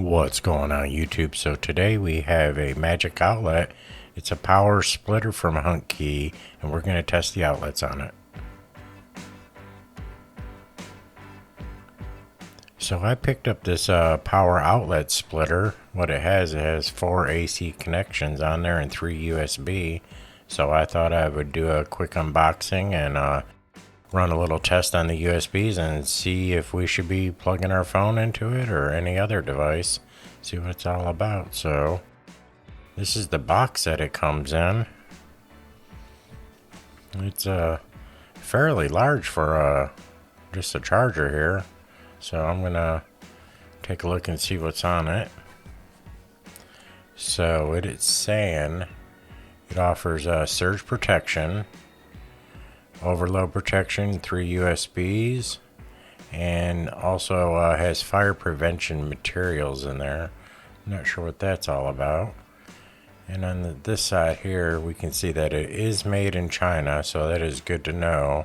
What's going on YouTube? So today we have a magic outlet. It's a power splitter from HuntKey, and we're going to test the outlets on it. So I picked up this power outlet splitter. What it has 4 AC connections on there and 3 USB. So I thought I would do a quick unboxing and run a little test on the USBs and see if we should be plugging our phone into it or any other device. See what it's all about. So this is the box that it comes in. It's fairly large for just a charger here. So I'm gonna take a look and see what's on it. So it is saying it offers surge protection, overload protection, 3 USBs, and also has fire prevention materials in there. I'm not sure what that's all about. And on this side here, we can see that it is made in China, so that is good to know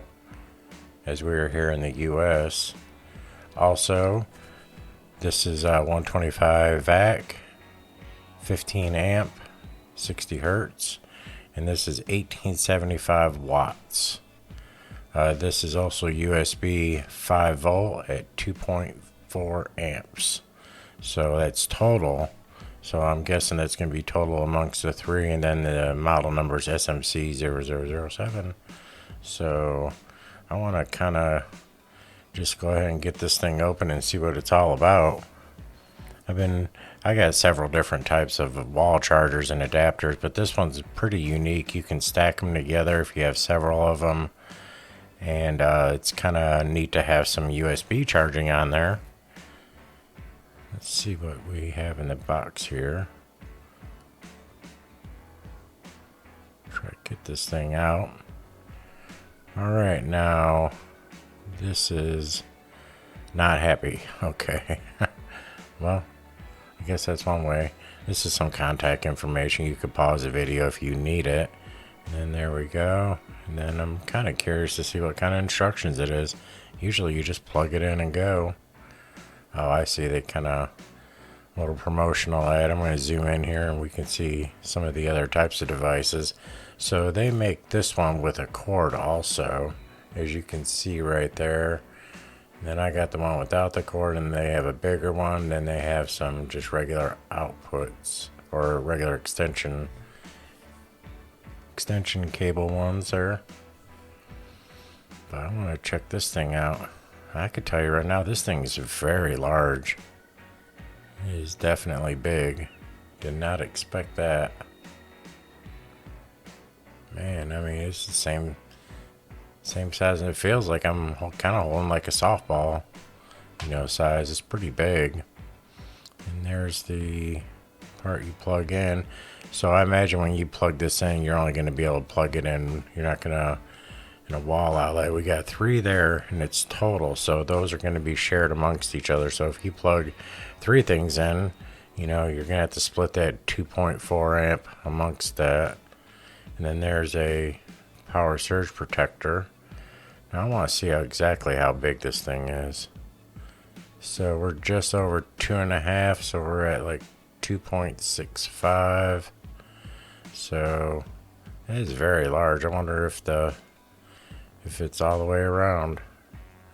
as we are here in the US. Also, this is 125 VAC, 15 amp, 60 hertz, and this is 1875 watts. This is also USB 5 volt at 2.4 amps. So that's total. So I'm guessing that's going to be total amongst the three, and then the model number is SMC0007. So I want to kind of just go ahead and get this thing open and see what it's all about. I got several different types of wall chargers and adapters, but this one's pretty unique. You can stack them together if you have several of them. And it's kind of neat to have some USB charging on there. Let's see what we have in the box here. Try to get this thing out. Alright, now this is not happy. Okay. Well, I guess that's one way. This is some contact information. You could pause the video if you need it. And then there we go. And then I'm kind of curious to see what kind of instructions it is. Usually you just plug it in and go. Oh, I see. They kind of little promotional ad. I'm going to zoom in here and we can see some of the other types of devices. So they make this one with a cord also, as you can see right there. And then I got the one without the cord, and they have a bigger one. Then they have some just regular outputs or regular extension cable ones there. But I want to check this thing out. I could tell you right now, this thing is very large. It is definitely big. Did not expect that. Man, I mean, it's the same size, and it feels like I'm kind of holding like a softball, size. It's pretty big. And there's the part you plug in. So I imagine when you plug this in, you're only going to be able to plug it in. You're not going to in a wall outlet. We got 3 there, and it's total. So those are going to be shared amongst each other. So if you plug 3 things in, you're going to have to split that 2.4 amp amongst that. And then there's a power surge protector. Now I want to see exactly how big this thing is. So we're just over 2.5. So we're at like 2.65. So it is very large. I wonder if it's all the way around.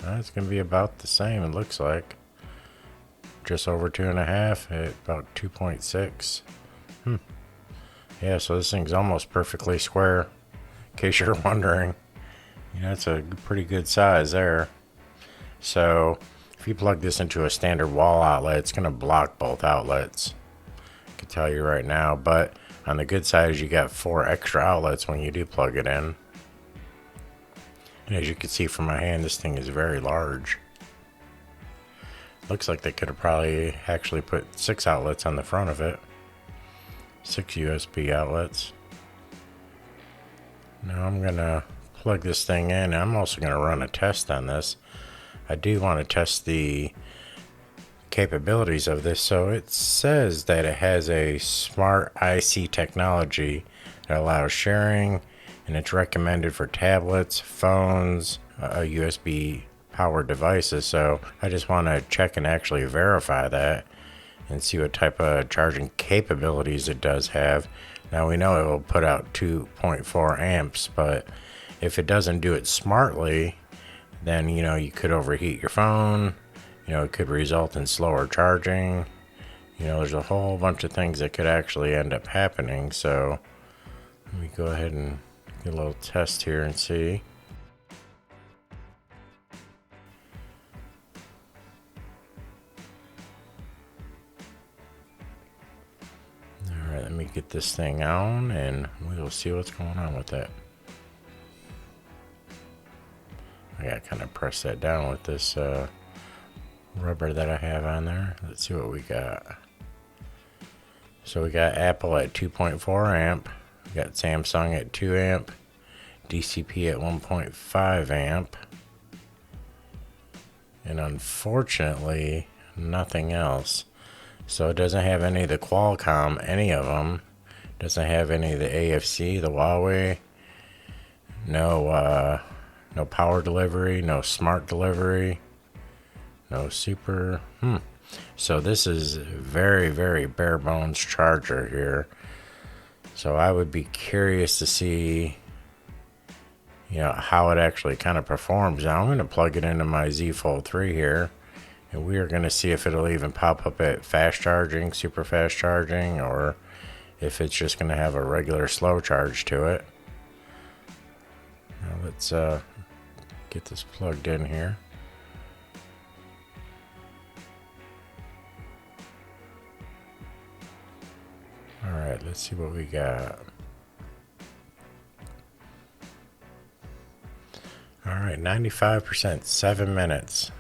It's gonna be about the same, it looks like. Just over 2.5 at about 2.6. Yeah, so this thing's almost perfectly square, in case you're wondering. It's a pretty good size there. So if you plug this into a standard wall outlet, it's gonna block both outlets. I can tell you right now, but on the good side is you got 4 extra outlets when you do plug it in. And as you can see from my hand, this thing is very large. Looks like they could have probably actually put 6 outlets on the front of it. 6 USB outlets. Now I'm gonna plug this thing in. I'm also gonna run a test on this. I do want to test the capabilities of this. So it says that it has a smart IC technology that allows sharing, and it's recommended for tablets, phones, USB powered devices. So I just want to check and actually verify that and see what type of charging capabilities it does have. Now we know it will put out 2.4 amps, but if it doesn't do it smartly, then you could overheat your phone. It could result in slower charging. There's a whole bunch of things that could actually end up happening. So let me go ahead and get a little test here and see. Alright, let me get this thing on and we'll see what's going on with that. I gotta kind of press that down with this rubber that I have on there. Let's see what we got. So we got Apple at 2.4 amp, we got Samsung at 2 amp, DCP at 1.5 amp, and unfortunately nothing else. So it doesn't have any of the Qualcomm, any of them. Doesn't have any of the AFC, the Huawei. No power delivery, no smart delivery, no super. So this is very, very bare bones charger here. So I would be curious to see, how it actually kind of performs. Now I'm going to plug it into my Z Fold 3 here, and we are going to see if it'll even pop up at fast charging, super fast charging, or if it's just going to have a regular slow charge to it. Now let's get this plugged in here. Alright, let's see what we got. Alright, 95%, 7 minutes.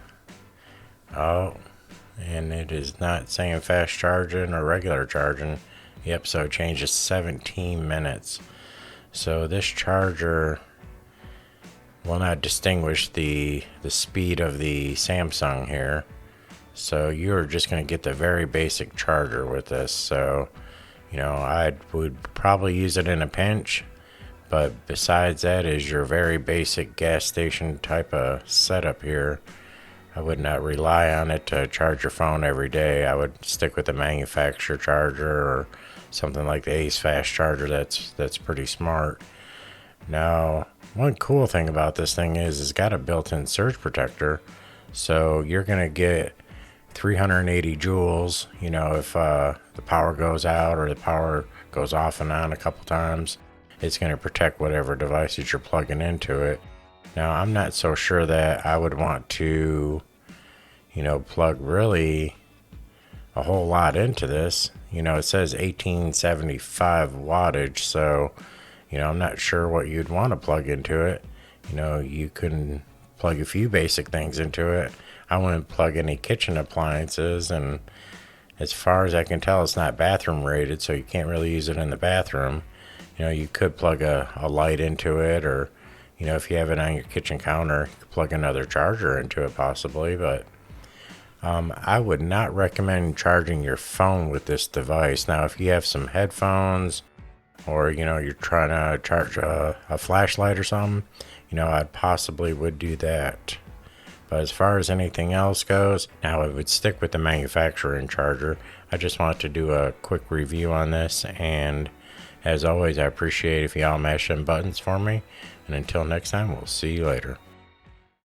Oh, and it is not saying fast charging or regular charging. Yep, so it changes 17 minutes. So this charger will not distinguish the speed of the Samsung here. So you're just going to get the very basic charger with this. So, I would probably use it in a pinch. But besides that is your very basic gas station type of setup here. I would not rely on it to charge your phone every day. I would stick with the manufacturer charger or something like the Ace Fast Charger. That's pretty smart. Now, one cool thing about this thing is it's got a built-in surge protector. So you're going to get 380 joules, if the power goes out or the power goes off and on a couple times. It's going to protect whatever devices you're plugging into it. Now, I'm not so sure that I would want to, plug really a whole lot into this. It says 1875 wattage, so, I'm not sure what you'd want to plug into it. You can plug a few basic things into it. I wouldn't plug any kitchen appliances, and as far as I can tell, it's not bathroom rated, so you can't really use it in the bathroom. You could plug a light into it, or if you have it on your kitchen counter, you could plug another charger into it possibly. But I would not recommend charging your phone with this device. Now, if you have some headphones, or you're trying to charge a flashlight or something, I possibly would do that. But as far as anything else goes, now I would stick with the manufacturing charger. I just want to do a quick review on this, and as always, I appreciate if y'all mash them buttons for me. And until next time, we'll see you later.